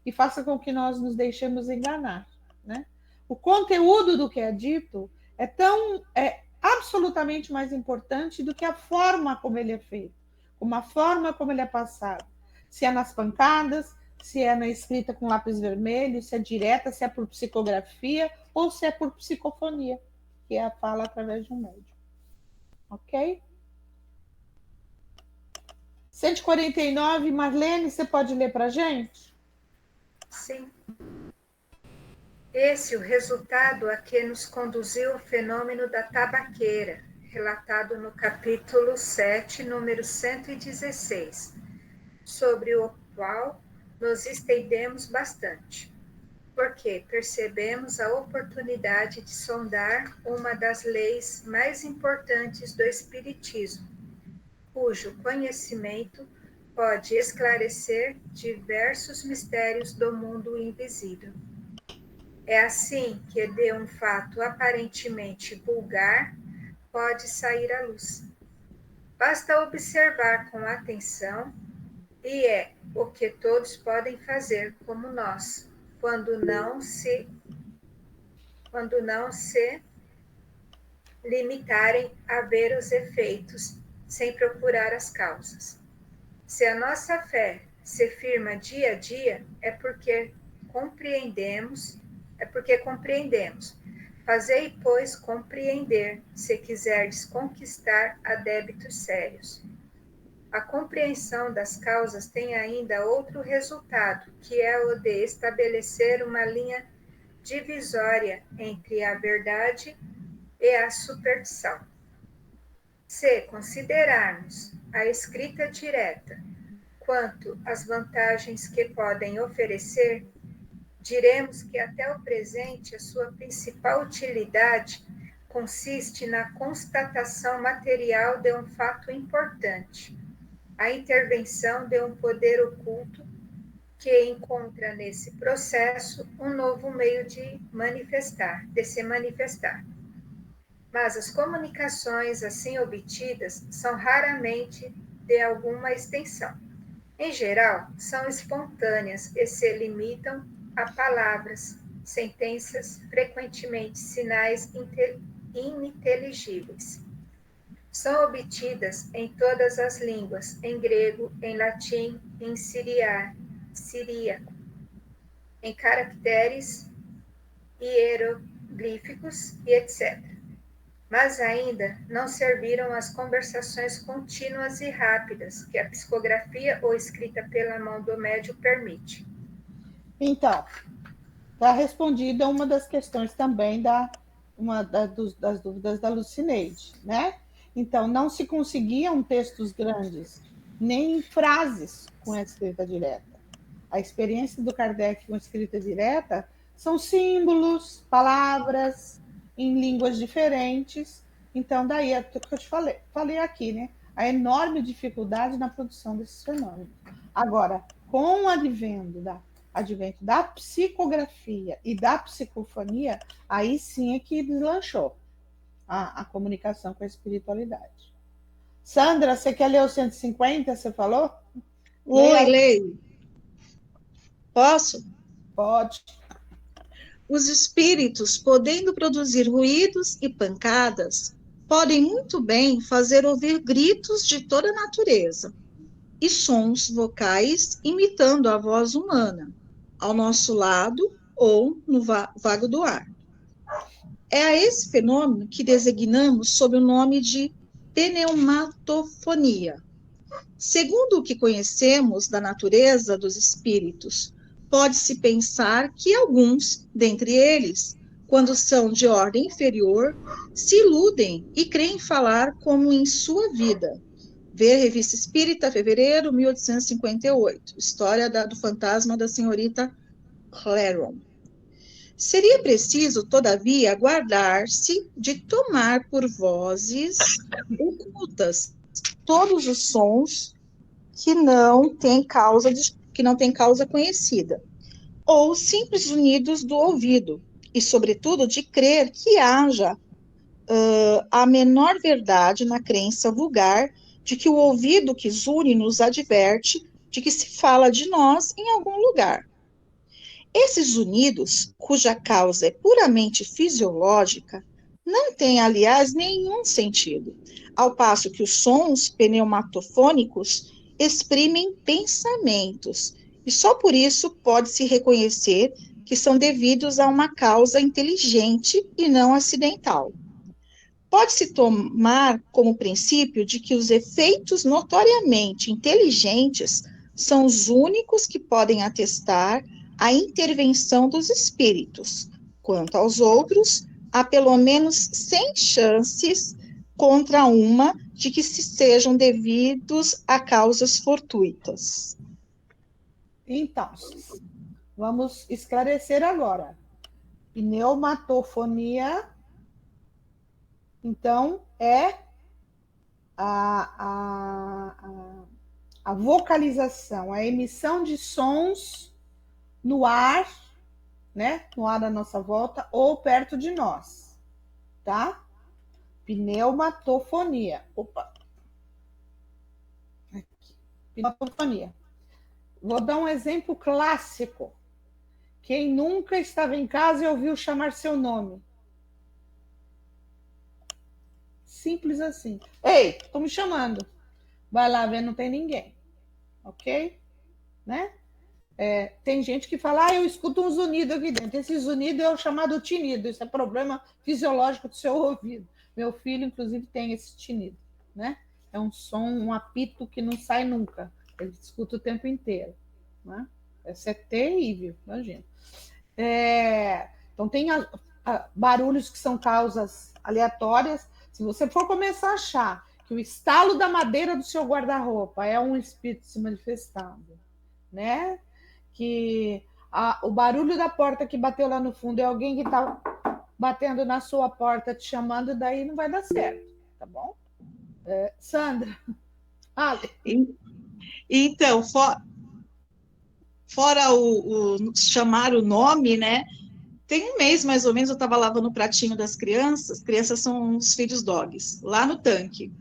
e faça com que nós nos deixemos enganar, né? O conteúdo do que é dito é absolutamente mais importante do que a forma como ele é feito. uma forma como ele é passado. Se é nas pancadas, se é na escrita com lápis vermelho, se é direta, se é por psicografia ou se é por psicofonia, que é a fala através de um médium. Ok? 149, Marlene, você pode ler para a gente? Sim. Esse o resultado a que nos conduziu o fenômeno da tabaqueira, relatado no capítulo 7, número 116, sobre o qual nos estendemos bastante, porque percebemos a oportunidade de sondar uma das leis mais importantes do Espiritismo, cujo conhecimento pode esclarecer diversos mistérios do mundo invisível. É assim que de um fato aparentemente vulgar pode sair à luz. Basta observar com atenção, e é o que todos podem fazer como nós, quando não se limitarem a ver os efeitos sem procurar as causas. Se a nossa fé se firma dia a dia, é porque compreendemos. Fazei, pois, compreender, se quiserdes conquistar adébitos sérios. A compreensão das causas tem ainda outro resultado, que é o de estabelecer uma linha divisória entre a verdade e a superstição. Se considerarmos a escrita direta quanto às vantagens que podem oferecer, diremos que até o presente a sua principal utilidade consiste na constatação material de um fato importante, a intervenção de um poder oculto que encontra nesse processo um novo meio de se manifestar. Mas as comunicações assim obtidas são raramente de alguma extensão. Em geral, são espontâneas e se limitam a palavras, sentenças, frequentemente sinais ininteligíveis. São obtidas em todas as línguas, em grego, em latim, em siríaco, em caracteres hieroglíficos e etc. Mas ainda não serviram as conversações contínuas e rápidas que a psicografia ou escrita pela mão do médium permite. Então, está respondida uma das questões também das dúvidas da Lucineide, né? Então, não se conseguiam textos grandes, nem frases com a escrita direta. A experiência do Kardec com a escrita direta são símbolos, palavras, em línguas diferentes. Então, daí é o que eu te falei aqui, né? A enorme dificuldade na produção desses fenômenos. Agora, com o advento da psicografia e da psicofonia, aí sim é que deslanchou a comunicação com a espiritualidade. Sandra, você quer ler o 150, você falou? Oi, leio. Posso? Pode. Os espíritos, podendo produzir ruídos e pancadas, podem muito bem fazer ouvir gritos de toda a natureza e sons vocais imitando a voz humana, ao nosso lado ou no vago do ar. É a esse fenômeno que designamos sob o nome de pneumatofonia. Segundo o que conhecemos da natureza dos espíritos, pode-se pensar que alguns, dentre eles, quando são de ordem inferior, se iludem e creem falar como em sua vida. Ver Revista Espírita, fevereiro 1858, História do Fantasma da Senhorita Claron. Seria preciso, todavia, guardar-se de tomar por vozes ocultas todos os sons que não têm causa conhecida, ou simples unidos do ouvido, e, sobretudo, de crer que haja a menor verdade na crença vulgar de que o ouvido que zune nos adverte de que se fala de nós em algum lugar. Esses zunidos, cuja causa é puramente fisiológica, não têm, aliás, nenhum sentido, ao passo que os sons pneumatofônicos exprimem pensamentos, e só por isso pode-se reconhecer que são devidos a uma causa inteligente e não acidental. Pode-se tomar como princípio de que os efeitos notoriamente inteligentes são os únicos que podem atestar a intervenção dos espíritos. Quanto aos outros, há pelo menos 100 chances contra uma de que se sejam devidos a causas fortuitas. Então, vamos esclarecer agora. Pneumatofonia, então, é a vocalização, a emissão de sons no ar, né? No ar à nossa volta ou perto de nós, tá? Pneumatofonia. Opa. Aqui. Pneumatofonia. Vou dar um exemplo clássico. Quem nunca estava em casa e ouviu chamar seu nome? Simples assim. Ei, estão me chamando. Vai lá ver, não tem ninguém. Ok? Né? Tem gente que fala, eu escuto um zunido aqui dentro. Esse zunido é o chamado tinido. Isso é problema fisiológico do seu ouvido. Meu filho, inclusive, tem esse tinido. Né? É um som, um apito que não sai nunca. Ele escuta o tempo inteiro. Né? Isso é terrível, imagina. Então, tem barulhos que são causas aleatórias. Se você for começar a achar que o estalo da madeira do seu guarda-roupa é um espírito se manifestando, né? Que o barulho da porta que bateu lá no fundo é alguém que está batendo na sua porta, te chamando, daí não vai dar certo, tá bom? Sandra, fale. Então, fora o chamar o nome, né? Tem um mês, mais ou menos, eu estava lavando o pratinho das crianças. As crianças são os filhos dogs, lá no tanque.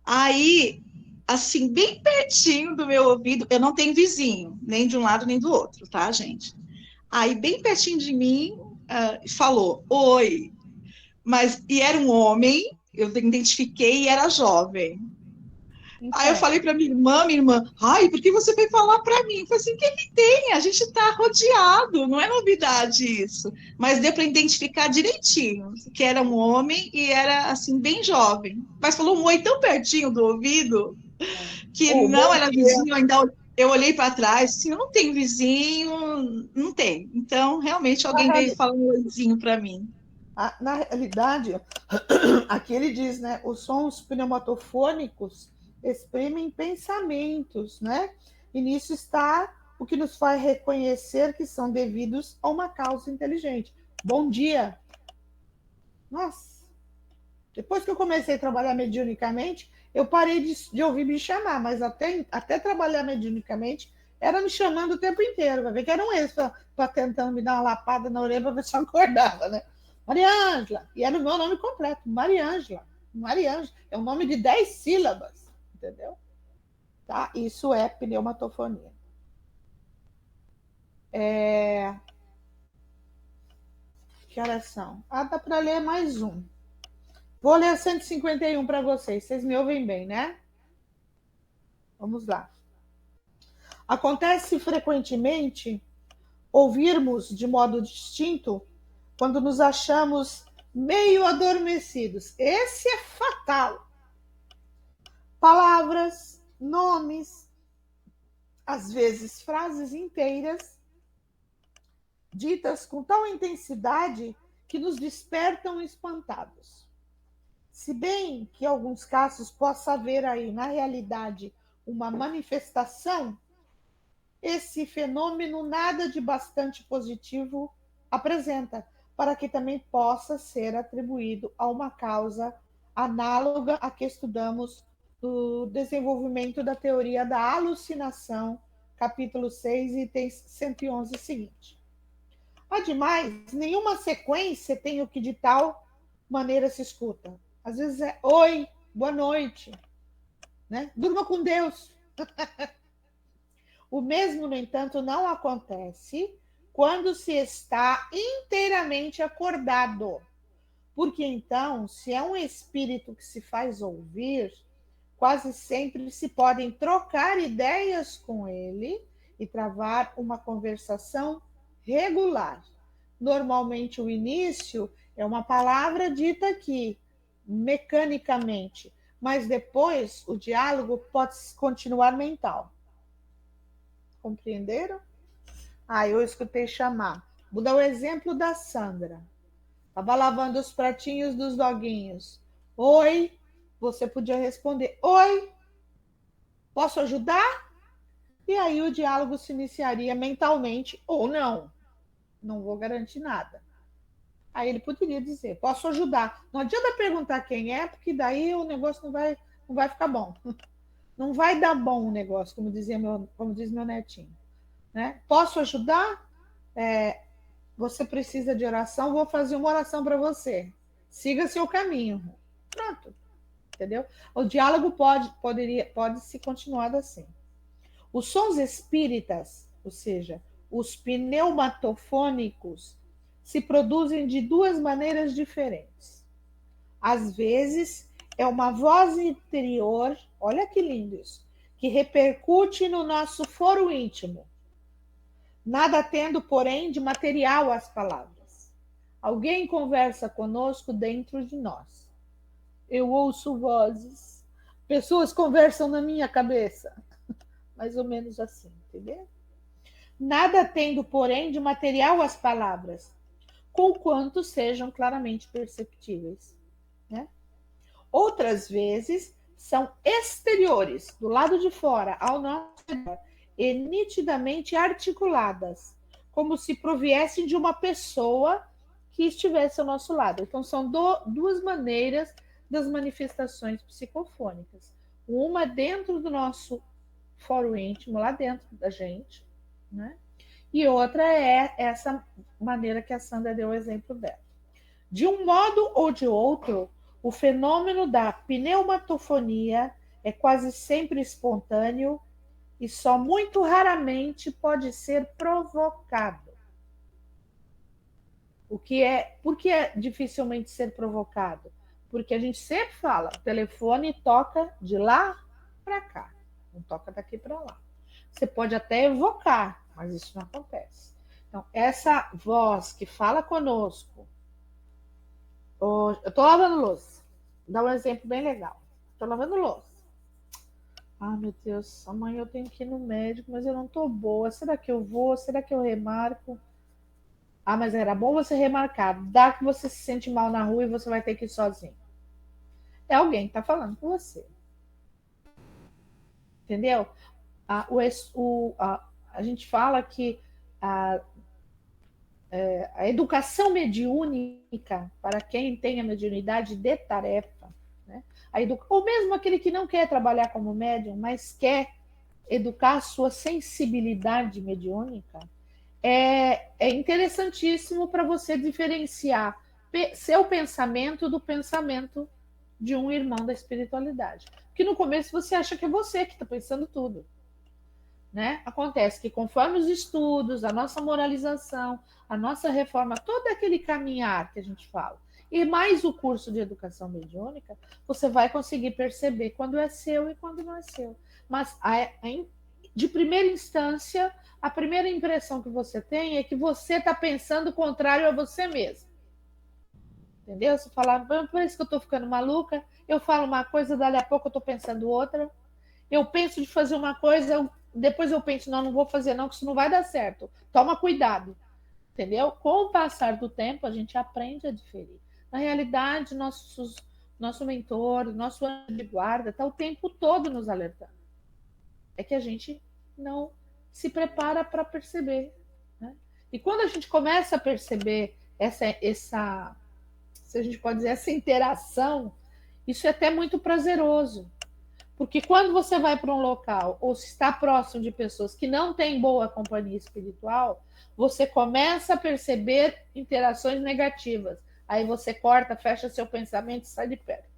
Aí, assim, bem pertinho do meu ouvido, eu não tenho vizinho, nem de um lado nem do outro, tá, gente? Aí, bem pertinho de mim, falou, oi. E era um homem, eu identifiquei e era jovem. Então. Aí eu falei para minha irmã, ai, por que você foi falar para mim? Eu falei assim, o que tem? A gente está rodeado, não é novidade isso. Mas deu para identificar direitinho, que era um homem e era, assim, bem jovem. Mas falou um oi tão pertinho do ouvido, que não era vizinho, ainda eu olhei para trás, assim, eu não tenho vizinho, não tem. Então, realmente, alguém veio falar um oizinho para mim. Na realidade, aqui ele diz, né, os sons pneumatofônicos exprimem pensamentos, né? E nisso está o que nos faz reconhecer que são devidos a uma causa inteligente. Bom dia! Nossa! Depois que eu comecei a trabalhar mediunicamente, eu parei de ouvir me chamar, mas até trabalhar mediunicamente, era me chamando o tempo inteiro, para ver que era um ex, para tentando me dar uma lapada na orelha para ver se eu acordava, né? Maria Ângela, e era o meu nome completo, Maria Ângela. Maria Ângela é um nome de 10 sílabas, entendeu? Tá? Isso é pneumatofonia. Que horas são? Dá para ler mais um. Vou ler 151 para vocês. Vocês me ouvem bem, né? Vamos lá. Acontece frequentemente ouvirmos de modo distinto quando nos achamos meio adormecidos. Esse é fatal. Palavras, nomes, às vezes frases inteiras, ditas com tal intensidade que nos despertam espantados. Se bem que em alguns casos possa haver aí, na realidade, uma manifestação, esse fenômeno nada de bastante positivo apresenta, para que também possa ser atribuído a uma causa análoga a que estudamos do desenvolvimento da teoria da alucinação, capítulo 6, itens 111 seguinte. Ademais, nenhuma sequência tem o que de tal maneira se escuta. Às vezes é oi, boa noite, né? Durma com Deus. O mesmo, no entanto, não acontece quando se está inteiramente acordado, Porque então, se é um espírito que se faz ouvir, quase sempre se podem trocar ideias com ele e travar uma conversação regular. Normalmente, o início é uma palavra dita aqui, mecanicamente, mas depois o diálogo pode continuar mental. Compreenderam? Eu escutei chamar. Vou dar o exemplo da Sandra. Estava lavando os pratinhos dos doguinhos. Oi, você podia responder, oi, posso ajudar? E aí o diálogo se iniciaria mentalmente ou não. Não vou garantir nada. Aí ele poderia dizer, posso ajudar. Não adianta perguntar quem é, porque daí o negócio não vai ficar bom. Não vai dar bom o negócio, como diz meu netinho. Né? Posso ajudar? Você precisa de oração, vou fazer uma oração para você. Siga seu caminho. Pronto. Entendeu? O diálogo pode se continuar assim. Os sons espíritas, ou seja, os pneumatofônicos, se produzem de duas maneiras diferentes. Às vezes, é uma voz interior, olha que lindo isso, que repercute no nosso foro íntimo, nada tendo, porém, de material as palavras. Alguém conversa conosco dentro de nós. Eu ouço vozes. Pessoas conversam na minha cabeça. Mais ou menos assim, entendeu? Nada tendo, porém, de material as palavras, conquanto sejam claramente perceptíveis. Né? Outras vezes são exteriores, do lado de fora, ao nosso redor, e nitidamente articuladas, como se proviessem de uma pessoa que estivesse ao nosso lado. Então, são duas maneiras das manifestações psicofônicas. Uma dentro do nosso foro íntimo, lá dentro da gente, né? E outra é essa maneira que a Sandra deu o exemplo dela. De um modo ou de outro, o fenômeno da pneumatofonia é quase sempre espontâneo e só muito raramente pode ser provocado. Por que é dificilmente ser provocado? Porque a gente sempre fala, o telefone toca de lá para cá, não toca daqui para lá. Você pode até evocar, mas isso não acontece. Então, essa voz que fala conosco, eu estou lavando louça, vou dar um exemplo bem legal. Estou lavando louça. Meu Deus, amanhã eu tenho que ir no médico, mas eu não estou boa. Será que eu vou? Será que eu remarco? Mas era bom você remarcar. Dá que você se sente mal na rua e você vai ter que ir sozinho. É alguém que está falando com você. Entendeu? A gente fala que a educação mediúnica, para quem tem a mediunidade de tarefa, né? Ou mesmo aquele que não quer trabalhar como médium, mas quer educar a sua sensibilidade mediúnica, é interessantíssimo para você diferenciar seu pensamento do pensamento de um irmão da espiritualidade. Porque no começo você acha que é você que está pensando tudo. Né? Acontece que conforme os estudos, a nossa moralização, a nossa reforma, todo aquele caminhar que a gente fala, e mais o curso de educação mediúnica, você vai conseguir perceber quando é seu e quando não é seu. Mas, de primeira instância, a primeira impressão que você tem é que você está pensando o contrário a você mesmo. Entendeu? Você fala, parece que eu estou ficando maluca, eu falo uma coisa, dali a pouco eu estou pensando outra. Eu penso de fazer uma coisa, depois eu penso, não vou fazer não, que isso não vai dar certo. Toma cuidado. Entendeu? Com o passar do tempo, a gente aprende a diferir. Na realidade, nosso mentor, nosso anjo de guarda, está o tempo todo nos alertando. É que a gente não se prepara para perceber. Né? E quando a gente começa a perceber essa, se a gente pode dizer, essa interação, isso é até muito prazeroso. Porque quando você vai para um local ou se está próximo de pessoas que não têm boa companhia espiritual, você começa a perceber interações negativas. Aí você corta, fecha seu pensamento e sai de perto.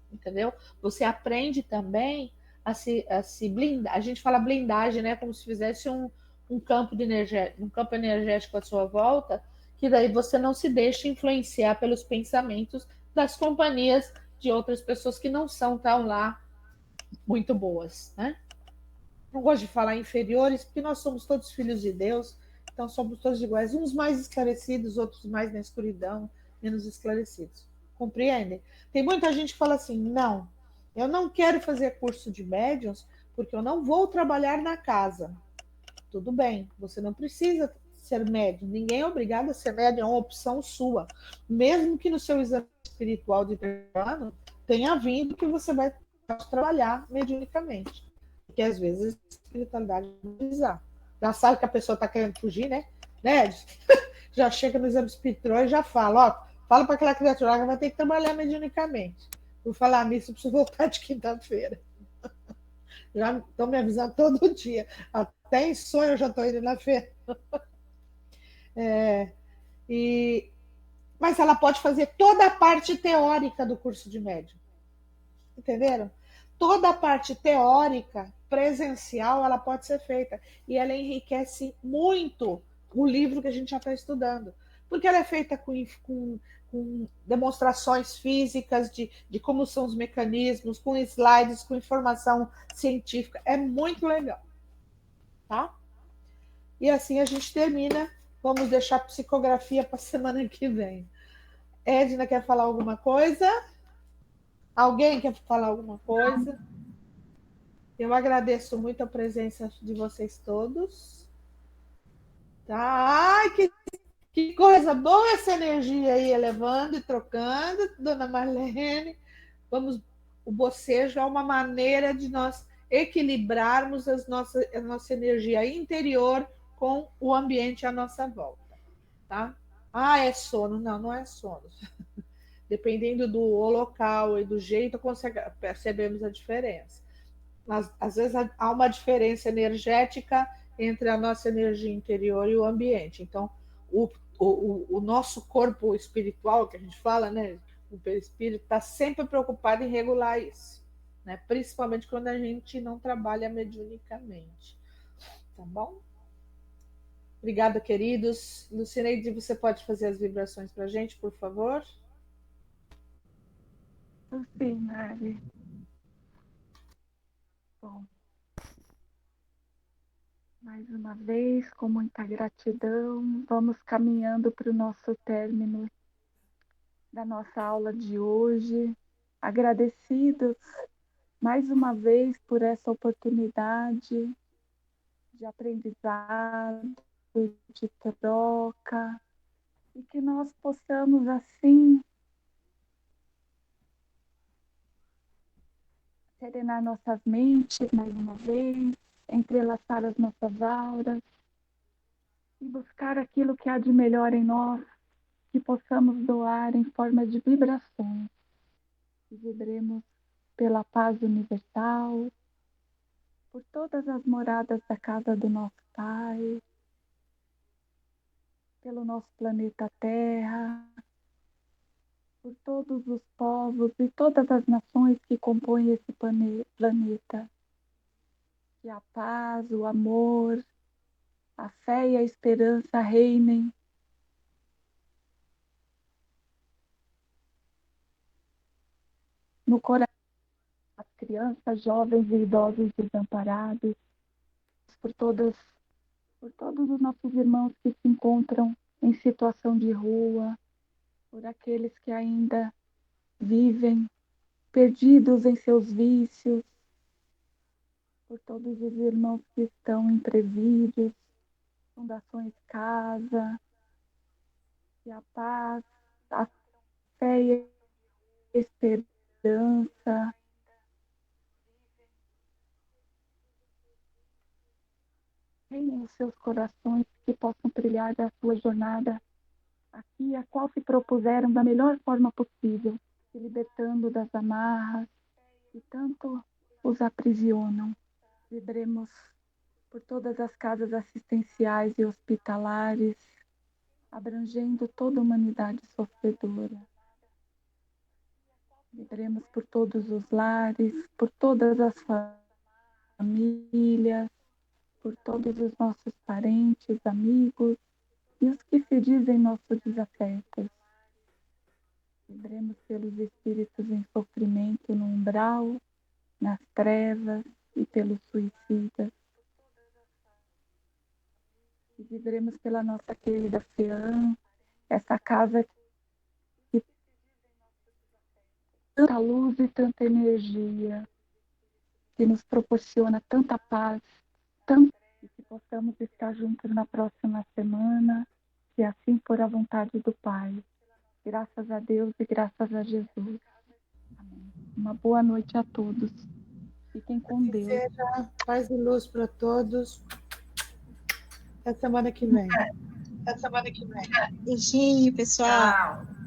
Entendeu? Você aprende também a se blindar. A gente fala blindagem, né? Como se fizesse um campo energético à sua volta que daí você não se deixa influenciar pelos pensamentos das companhias de outras pessoas que não são tão lá muito boas, né? Não gosto de falar inferiores, porque nós somos todos filhos de Deus, então somos todos iguais, uns mais esclarecidos, outros mais na escuridão, menos esclarecidos. Compreendem? Tem muita gente que fala assim: não, eu não quero fazer curso de médiuns porque eu não vou trabalhar na casa. Tudo bem, você não precisa ser médium, ninguém é obrigado a ser médium, é uma opção sua. Mesmo que no seu exame espiritual de ano tenha vindo que você vai trabalhar mediunicamente. Porque às vezes a espiritualidade não precisa. Já sabe que a pessoa está querendo fugir, né? Já chega no exame espiritual e já fala, ó, fala para aquela criatura que vai ter que trabalhar mediunicamente. Por falar nisso, eu preciso voltar de quinta-feira. Já estão me avisando todo dia. Até em sonho eu já estou indo na feira. Mas ela pode fazer toda a parte teórica do curso de médium. Entenderam? Toda a parte teórica, presencial, ela pode ser feita. E ela enriquece muito o livro que a gente já está estudando. Porque ela é feita com demonstrações físicas de como são os mecanismos, com slides, com informação científica. É muito legal. Tá? E assim a gente termina. Vamos deixar a psicografia para a semana que vem. Edna quer falar alguma coisa? Alguém quer falar alguma coisa? Eu agradeço muito a presença de vocês todos. Tá? Ai, que coisa boa essa energia aí, elevando e trocando, dona Marlene. O bocejo é uma maneira de nós equilibrarmos a nossa energia interior com o ambiente à nossa volta. Tá? Ah, é sono. Não, não é sono. Dependendo do local e do jeito, percebemos a diferença. Mas, às vezes há uma diferença energética entre a nossa energia interior e o ambiente. Então, o nosso corpo espiritual, que a gente fala, né, o perispírito, está sempre preocupado em regular isso, né? Principalmente quando a gente não trabalha mediunicamente. Tá bom? Obrigada, queridos. Lucineide, você pode fazer as vibrações para a gente, por favor? Sim, Mari. Bom, mais uma vez, com muita gratidão, vamos caminhando para o nosso término da nossa aula de hoje. Agradecidos mais uma vez por essa oportunidade de aprendizado, de troca, e que nós possamos, assim, serenar nossas mentes mais uma vez, entrelaçar as nossas auras e buscar aquilo que há de melhor em nós, que possamos doar em forma de vibrações, que vibremos pela paz universal, por todas as moradas da casa do nosso Pai, pelo nosso planeta Terra, por todos os povos e todas as nações que compõem esse planeta. Que a paz, o amor, a fé e a esperança reinem no coração das crianças, jovens e idosos desamparados, por todos os nossos irmãos que se encontram em situação de rua, por aqueles que ainda vivem perdidos em seus vícios, por todos os irmãos que estão em presídios, fundações casa, que a paz, a fé e a esperança reinem os seus corações, que possam brilhar da sua jornada aqui, a qual se propuseram da melhor forma possível, se libertando das amarras que tanto os aprisionam. Vibremos por todas as casas assistenciais e hospitalares, abrangendo toda a humanidade sofredora. Vibremos por todos os lares, por todas as famílias, por todos os nossos parentes, amigos, e os que se dizem nossos desafetos. Vibremos pelos espíritos em sofrimento no umbral, nas trevas e pelos suicidas. E vibremos pela nossa querida FEAM, essa casa que tanta luz e tanta energia, que nos proporciona tanta paz, e que possamos estar juntos na próxima semana, se assim for a vontade do Pai. Graças a Deus e graças a Jesus. Amém. Uma boa noite a todos. Fiquem com Deus. Seja paz e luz para todos. Até semana que vem. Beijinho, pessoal. Tchau.